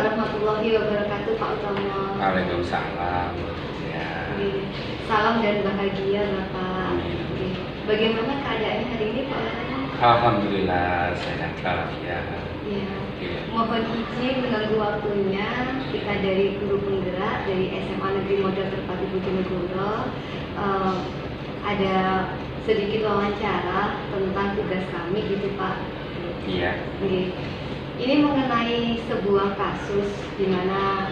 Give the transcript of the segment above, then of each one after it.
warahmatullahi wabarakatuh, Pak Utomo. Waalaikumsalam. Ya. Salam dan bahagia Bapak. Amin. Bagaimana keadaannya hari ini Pak Utomo? Alhamdulillah sehat walafiat. Ya. Ya. Mohon izin mengganggu waktunya. Kita dari guru penggerak dari SMA Negeri Model Terpadu Bojonegoro ada sedikit wawancara tentang tugas kami gitu Pak. Iya. Ini mengenai sebuah kasus di mana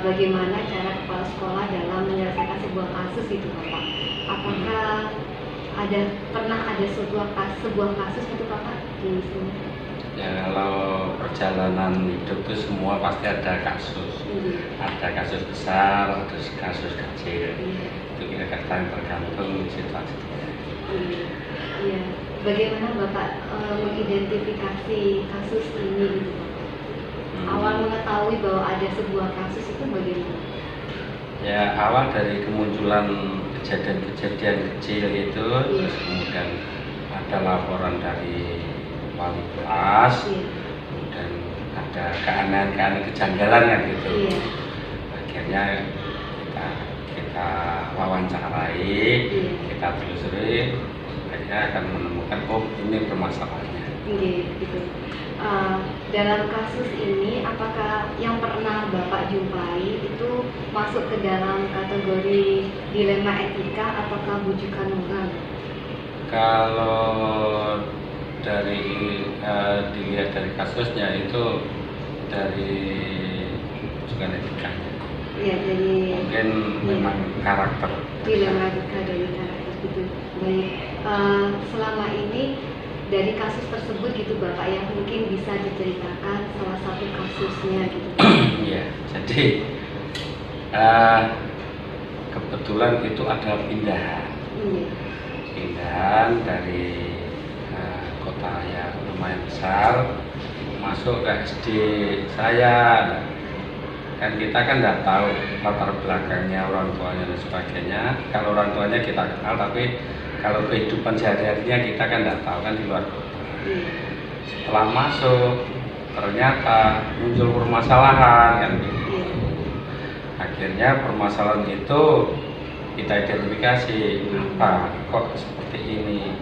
bagaimana cara kepala sekolah dalam menyelesaikan sebuah kasus itu Bapak. Apakah pernah ada sebuah kasus itu Bapak di sini? Ya, kalau perjalanan hidup itu semua pasti ada kasus. Ada kasus besar, ada kasus kecil. Itu kita kadang tergantung situasinya. Iya. Bagaimana Bapak mengidentifikasi kasus ini gitu Bapak? Awal mengetahui bahwa ada sebuah kasus itu bagaimana? Ya, awal dari kemunculan kejadian-kejadian kecil itu, terus kemudian ada laporan dari wali kelas, kemudian ada keanehan-keanehan kejanggalan kan gitu. Akhirnya kita wawancarai, kita telusuri, akhirnya akan menemukan ini permasalahannya. Gitu. Dalam kasus ini, apakah yang pernah Bapak jumpai itu masuk ke dalam kategori dilema etika ataukah bujukan moral? Kalau dilihat dari kasusnya itu dari bukan etikanya. Iya, dari mungkin memang karakter. Dilema etika dari karakter gitu. Baik. Selama ini dari kasus tersebut gitu Bapak yang mungkin bisa diceritakan salah satu kasusnya gitu. Iya, jadi kebetulan itu ada pindahan dari kota yang lumayan besar masuk ke SD saya. Kan kita kan nggak tahu latar belakangnya orang tuanya dan sebagainya. Kalau orang tuanya kita kenal, tapi kalau kehidupan sehari-harinya kita kan nggak tahu, kan di luar kota. Setelah masuk ternyata muncul permasalahan kan begitu. Akhirnya permasalahan itu kita identifikasi, apa kok seperti ini.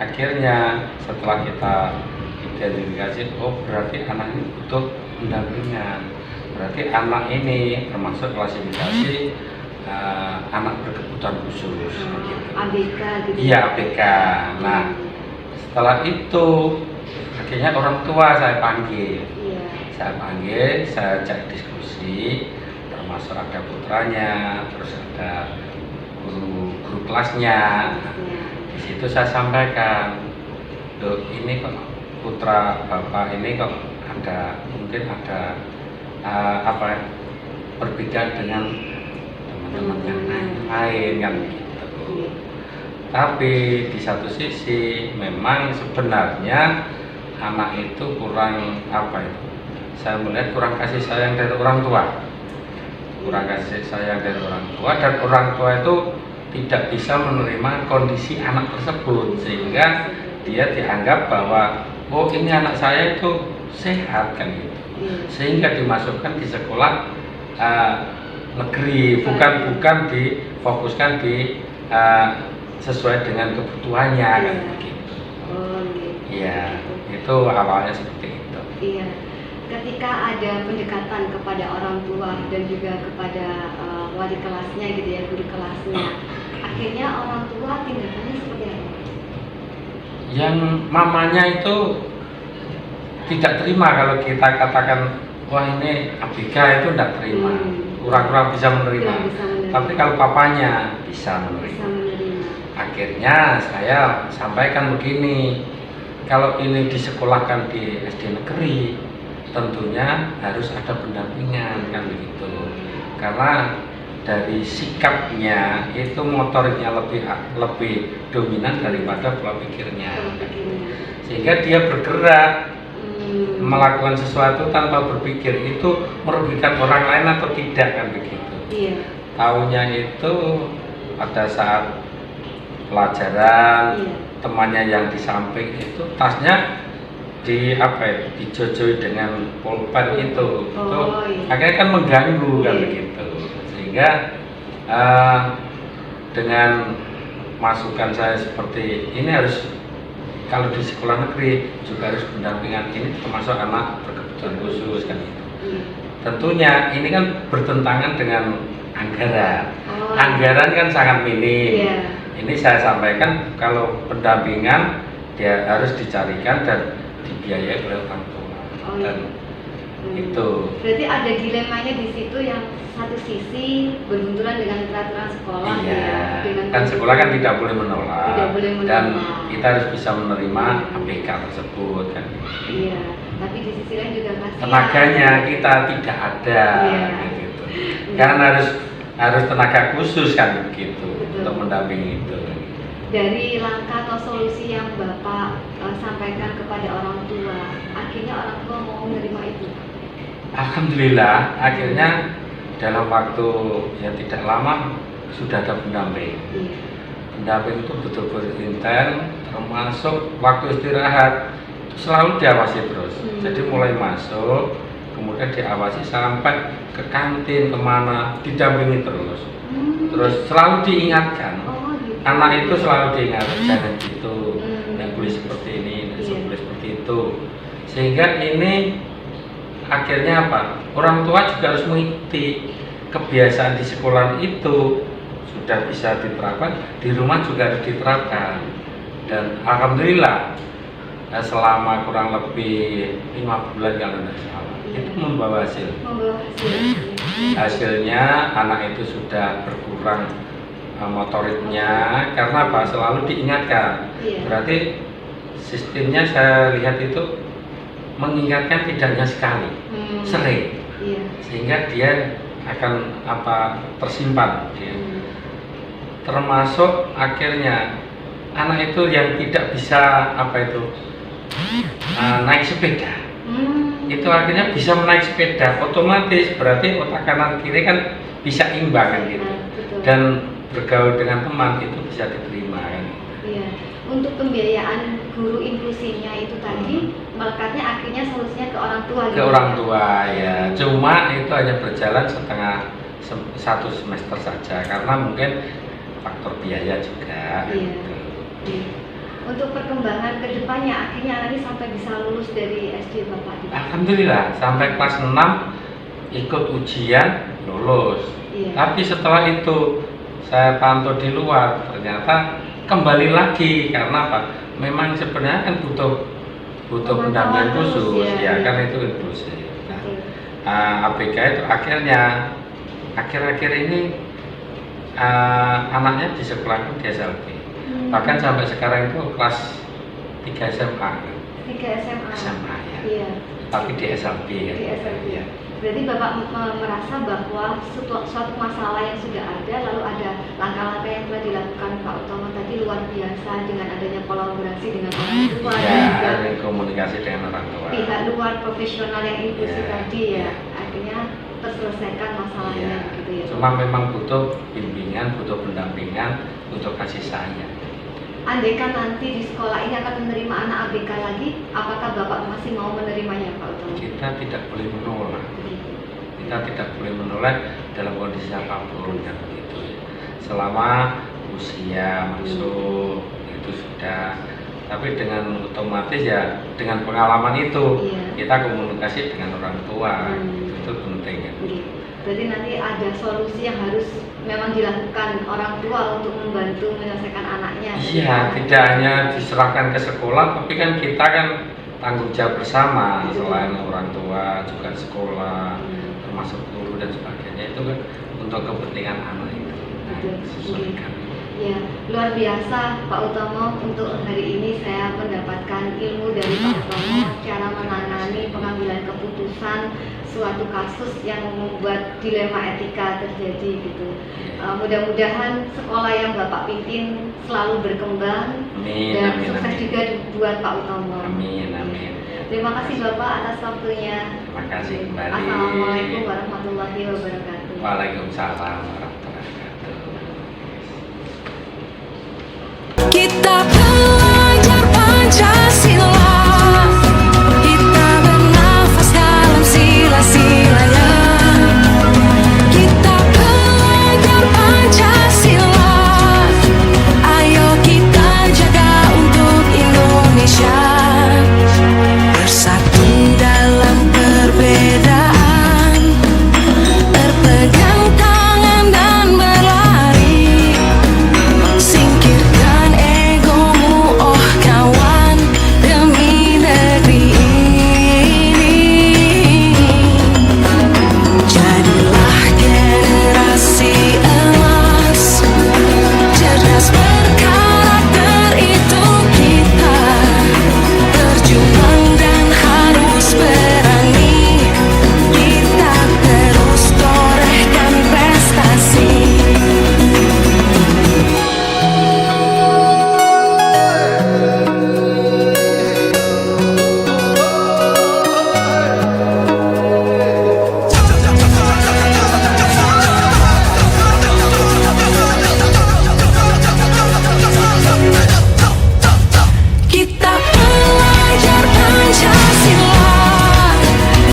Akhirnya setelah kita identifikasi, oh berarti anak ini butuh pendampingan. Berarti anak ini termasuk klasifikasi anak berkebutuhan khusus. ABK gitu. Iya, ABK. Nah, setelah itu akhirnya orang tua saya panggil. Saya ajak diskusi, termasuk ada putranya, terus ada guru kelasnya. Di situ saya sampaikan, loh ini kok putra bapak ini kok mungkin ada perbedaan dengan teman-teman yang lain kan gitu. Tapi di satu sisi memang sebenarnya anak itu kurang saya melihat kurang kasih sayang dari orang tua. Kurang kasih sayang dari orang tua, dan orang tua itu tidak bisa menerima kondisi anak tersebut, sehingga dia dianggap bahwa oh ini anak saya itu sehat kan gitu. Sehingga dimasukkan di sekolah negeri, bukan difokuskan di sesuai dengan kebutuhannya kan begitu. Iya, itu awalnya seperti itu. Iya. Ketika ada pendekatan kepada orang tua dan juga kepada wali kelasnya gitu ya, guru kelasnya, akhirnya orang tua tindakannya seperti apa? Yang mamanya itu tidak terima kalau kita katakan wah ini ABK, itu tidak terima, kurang bisa menerima. Tapi kalau papanya bisa menerima. Akhirnya saya sampaikan begini, kalau ini disekolahkan di SD negeri tentunya harus ada pendampingan kan begitu, karena dari sikapnya itu motoriknya lebih dominan daripada pola pikirnya, sehingga dia bergerak melakukan sesuatu tanpa berpikir itu merugikan orang lain atau tidak kan begitu. Tahunya itu pada saat pelajaran temannya yang di samping itu tasnya di apa ya, dijojoi dengan pulpen itu iya. akhirnya kan mengganggu kan Iya. begitu, sehingga dengan masukan saya seperti ini harus, kalau di sekolah negeri juga harus pendampingan ini termasuk anak berkebutuhan khusus kan gitu. Iya. Tentunya ini kan bertentangan dengan anggaran. Oh. Anggaran kan sangat minim. Iya. Ini saya sampaikan kalau pendampingan dia harus dicarikan dan dibiayai oleh orang tua. Oh, iya. Dan itu. Berarti ada dilemanya di situ, yang satu sisi berbenturan dengan peraturan sekolah. Iya. Ya, dengan Kan sekolah kan tidak boleh menolak. Tidak boleh menolak. Dan kita harus bisa menerima ABK tersebut kan. Iya. Tapi di sisi lain juga kasihan. Tenaganya kita tidak ada. Iya. Gitu. Kan harus tenaga khusus kan begitu. Betul. Untuk mendampingi itu. Dari langkah atau solusi yang Bapak sampaikan kepada orang tua, akhirnya orang tua mau menerima itu? Alhamdulillah, akhirnya dalam waktu yang tidak lama sudah ada pendamping. Iya. Pendamping itu betul-betul intens, termasuk waktu istirahat selalu diawasi terus. Jadi mulai masuk, kemudian diawasi sampai ke kantin, kemana, didampingi terus. Terus selalu diingatkan. Oh, gitu. Anak itu selalu diingatkan, jangan gitu, nggak boleh seperti ini, nggak Iya. boleh seperti itu. Sehingga ini akhirnya apa? Orang tua juga harus mengikuti kebiasaan di sekolah itu, sudah bisa diterapkan, di rumah juga harus diterapkan. Dan alhamdulillah selama kurang lebih 5 bulan kalau tidak salah, itu membawa hasil. Membawa hasil. Hasilnya anak itu sudah berkurang motoriknya, karena apa? Selalu diingatkan. Iya. Berarti sistemnya saya lihat itu mengingatkan tidak hanya sekali, sering, Iya. sehingga dia akan tersimpan dia. Termasuk akhirnya anak itu yang tidak bisa naik sepeda, itu akhirnya bisa menaik sepeda otomatis, berarti otak kanan kiri kan bisa imbang kan gitu. Betul. Dan bergaul dengan teman itu bisa diterima kan. Iya. Untuk pembiayaan guru inklusinya itu tadi, melekatnya akhirnya solusinya ke orang tua. Ke orang tua ya. Cuma itu hanya berjalan satu semester saja, karena mungkin faktor biaya juga. Iya. Gitu. Iya. Untuk perkembangan kedepannya, akhirnya anak ini sampai bisa lulus dari SD Bapak. Alhamdulillah sampai kelas 6 ikut ujian lulus. Iya. Tapi setelah itu saya pantau di luar, ternyata kembali lagi, karena apa? Memang sebenarnya kan butuh pendampingan khusus ya, kan itu inklusif. Nah, ABK itu akhirnya akhir-akhir ini anaknya disekolahkan di SLB. Bahkan sampai sekarang itu kelas 3 SMA. 3 SMA. SMA ya. Iya. Tapi di SLB ya. Di SLB. Ya. Berarti Bapak merasa bahwa suatu masalah yang sudah ada, lalu ada langkah-langkah yang telah dilakukan Pak Utomo tadi luar biasa, dengan adanya kolaborasi dengan orang tua Ya, dan ada komunikasi dengan orang tua. pihak luar profesional yang inklusif Ya, tadi ya, ya. akhirnya terselesaikan masalahnya Ya. begitu ya. Cuma memang butuh bimbingan, butuh pendampingan, butuh kasih sayang. Andaikan nanti di sekolah ini akan menerima anak ABK lagi, apakah Bapak masih mau menerimanya Pak Utomo? Kita tidak boleh menolak. Kita tidak boleh menolak dalam kondisi apapun kan begitu. Selama usia masuk itu sudah, tapi dengan otomatis ya dengan pengalaman itu kita komunikasi dengan orang tua, itu penting ya. Berarti nanti ada solusi yang harus memang dilakukan orang tua untuk membantu menyelesaikan anaknya. Iya, tidak hanya diserahkan ke sekolah, tapi kan kita kan tanggung jawab bersama. Selain orang tua juga sekolah, termasuk guru dan sebagainya, itu kan untuk kepentingan anak itu. Sesuaikan. Ya, luar biasa Pak Utomo. Untuk hari ini saya mendapatkan ilmu dari Pak Utomo, cara menangani pengambilan keputusan suatu kasus yang membuat dilema etika terjadi gitu. Mudah-mudahan sekolah yang Bapak pimpin selalu berkembang. Amin, dan amin, sukses amin. juga buat Pak Utomo. Amin, amin. Terima kasih Bapak atas waktunya. Terima kasih kembali. Assalamualaikum warahmatullahi wabarakatuh. Waalaikumsalam warahmatullahi wabarakatuh.